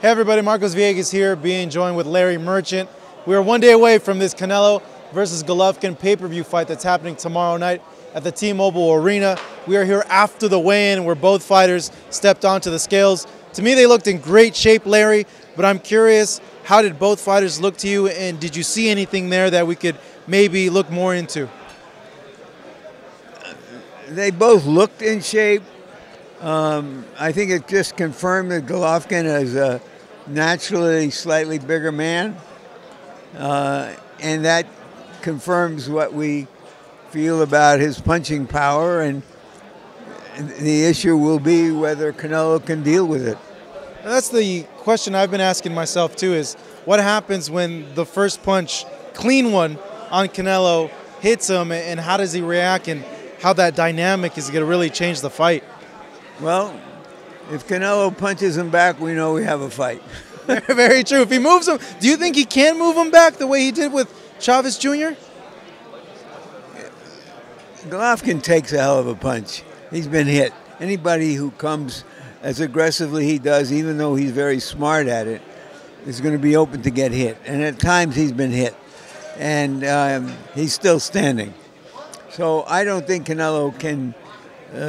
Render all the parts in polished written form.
Hey everybody, Marcos Villegas here, being joined with Larry Merchant. We are one day away from this Canelo versus Golovkin pay-per-view fight that's happening tomorrow night at the T-Mobile Arena. We are here after the weigh-in where both fighters stepped onto the scales. To me, they looked in great shape, Larry, but I'm curious, how did both fighters look to you, and did you see anything there that we could maybe look more into? They both looked in shape. I think it just confirmed that Golovkin is a naturally slightly bigger man, and that confirms what we feel about his punching power, and the issue will be whether Canelo can deal with it. And that's the question I've been asking myself too, is what happens when the first punch, clean one, on Canelo hits him, and how does he react, and how that dynamic is going to really change the fight? Well, if Canelo punches him back, we know we have a fight. Very true. If he moves him, do you think he can move him back the way he did with Chavez Jr.? Golovkin takes a hell of a punch. He's been hit. Anybody who comes as aggressively he does, even though he's very smart at it, is going to be open to get hit. And at times he's been hit. And he's still standing. So I don't think Canelo can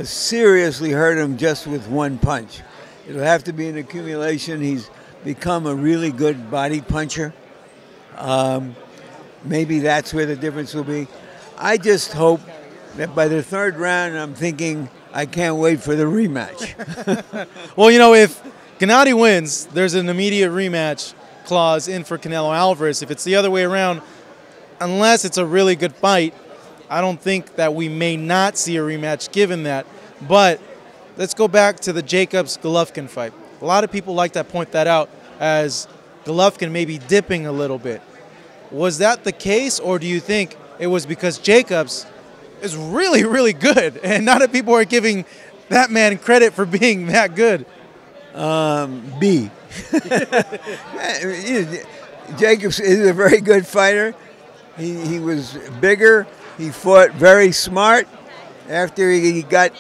seriously hurt him just with one punch. It'll have to be an accumulation. He's become a really good body puncher. Maybe that's where the difference will be. I just hope that by the third round, I'm thinking I can't wait for the rematch. Well, you know, if Gennady wins, there's an immediate rematch clause in for Canelo Alvarez. If it's the other way around, unless it's a really good fight, I don't think that we may not see a rematch given that. But let's go back to the Jacobs-Golovkin fight. A lot of people like to point that out as Golovkin maybe dipping a little bit. Was that the case, or do you think it was because Jacobs is really, really good, and not that people are giving that man credit for being that good? B. Jacobs is a very good fighter. He was bigger. He fought very smart. After he got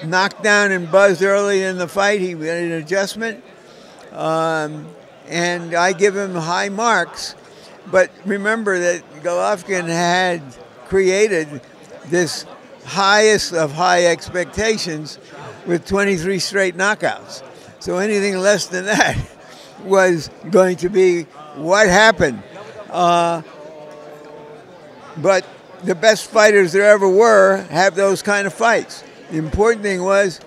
knocked down and buzzed early in the fight, he made an adjustment. And I give him high marks. But remember that Golovkin had created this highest of high expectations with 23 straight knockouts. So anything less than that was going to be what happened. But the best fighters there ever were have those kind of fights. The important thing was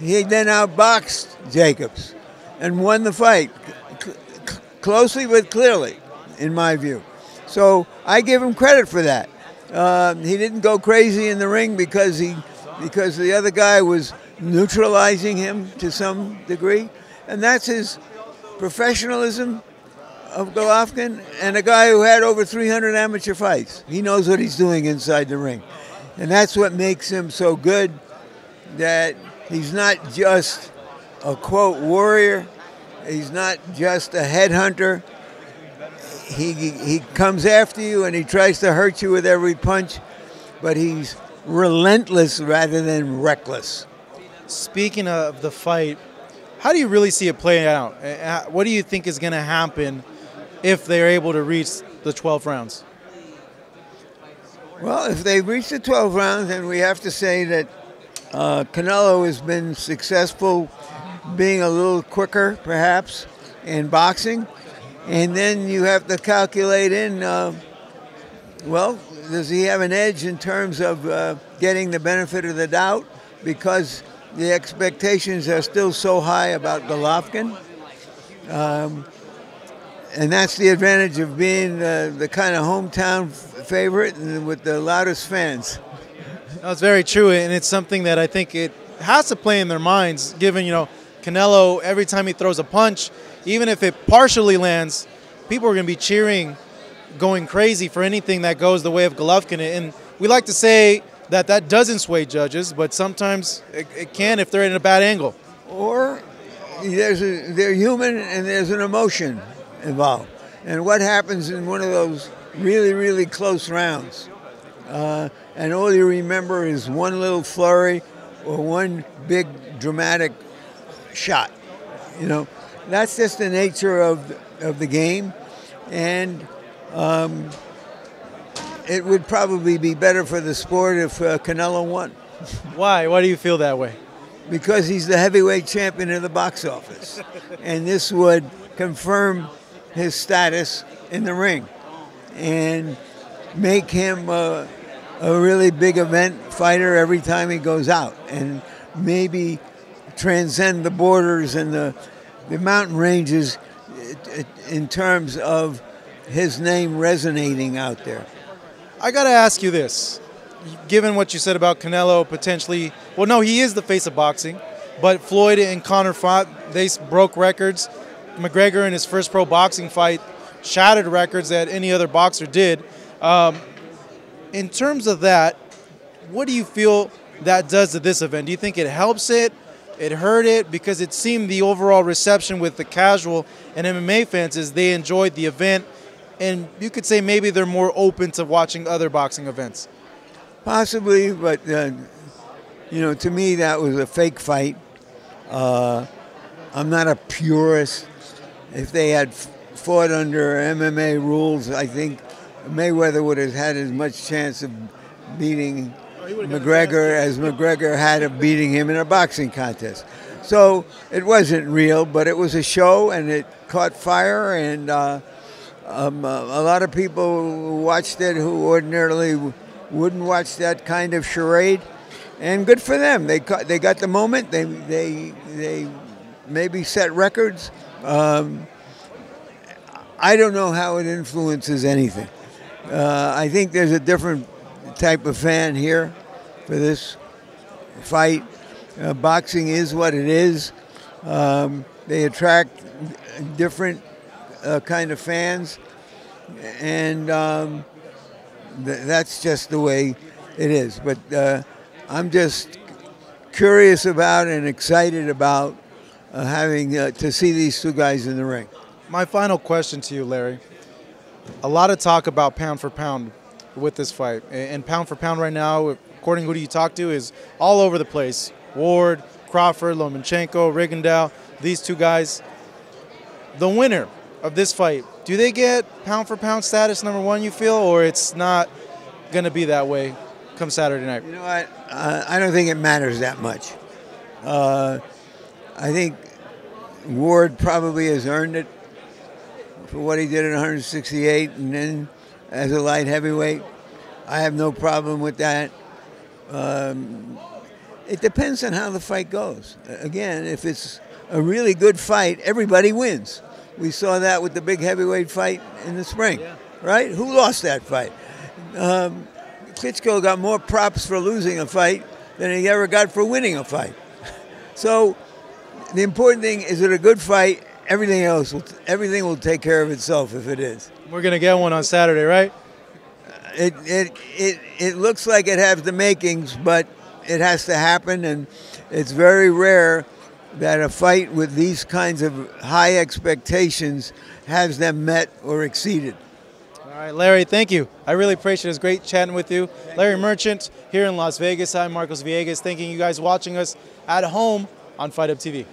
he then outboxed Jacobs and won the fight closely but clearly, in my view. So I give him credit for that. He didn't go crazy in the ring because the other guy was neutralizing him to some degree, and that's his professionalism of Golovkin, and a guy who had over 300 amateur fights. He knows what he's doing inside the ring. And that's what makes him so good, that he's not just a, quote, warrior. He's not just a headhunter. He comes after you and he tries to hurt you with every punch, but he's relentless rather than reckless. Speaking of the fight, how do you really see it playing out? What do you think is going to happen if they're able to reach the 12 rounds? Well, if they reach the 12 rounds, then we have to say that Canelo has been successful being a little quicker, perhaps, in boxing. And then you have to calculate in, well, does he have an edge in terms of getting the benefit of the doubt? Because the expectations are still so high about Golovkin. And that's the advantage of being the kind of hometown favorite and with the loudest fans. That's very true, and it's something that I think it has to play in their minds, given, you know, Canelo, every time he throws a punch, even if it partially lands, people are going to be cheering, going crazy for anything that goes the way of Golovkin. And we like to say that that doesn't sway judges, but sometimes it can if they're in a bad angle. Or they're human and there's an emotion involved. And what happens in one of those really, really close rounds? And all you remember is one little flurry or one big dramatic shot. You know, that's just the nature of the game, and it would probably be better for the sport if Canelo won. Why? Why do you feel that way? Because he's the heavyweight champion of the box office, and this would confirm his status in the ring and make him a really big event fighter every time he goes out, and maybe transcend the borders and the mountain ranges in terms of his name resonating out there. I got to ask you this. Given what you said about Canelo potentially, well, no, he is the face of boxing, but Floyd and Conor fought. They broke records. McGregor in his first pro boxing fight shattered records that any other boxer did. In terms of that, what do you feel that does to this event? Do you think it helps it? It hurt it? Because it seemed the overall reception with the casual and MMA fans is they enjoyed the event, and you could say maybe they're more open to watching other boxing events. Possibly, but to me that was a fake fight. I'm not a purist. If they had fought under MMA rules, I think Mayweather would have had as much chance of beating McGregor as McGregor had of beating him in a boxing contest. So it wasn't real, but it was a show, and it caught fire, and a lot of people watched it who ordinarily wouldn't watch that kind of charade, and good for them. They got the moment. They maybe set records. I don't know how it influences anything. I think there's a different type of fan here for this fight. Boxing is what it is. They attract different kind of fans, and that's just the way it is. But I'm just curious about and excited about having to see these two guys in the ring. My final question to you, Larry. A lot of talk about pound for pound with this fight. And pound for pound right now, according to who you talk to, is all over the place. Ward, Crawford, Lomachenko, Rigondeaux, these two guys. The winner of this fight, do they get pound for pound status number one, you feel, or it's not going to be that way come Saturday night? You know what? I don't think it matters that much. I think Ward probably has earned it for what he did at 168 and then as a light heavyweight. I have no problem with that. It depends on how the fight goes. Again, if it's a really good fight, everybody wins. We saw that with the big heavyweight fight in the spring, right? Who lost that fight? Klitschko got more props for losing a fight than he ever got for winning a fight. So the important thing is it a good fight. Everything will take care of itself if it is. We're gonna get one on Saturday, right? It looks like it has the makings, but it has to happen, and it's very rare that a fight with these kinds of high expectations has them met or exceeded. All right, Larry, thank you. I really appreciate it. It was great chatting with you. Larry Merchant here in Las Vegas. I'm Marcos Villegas. Thanking you guys watching us at home on Fight Up TV.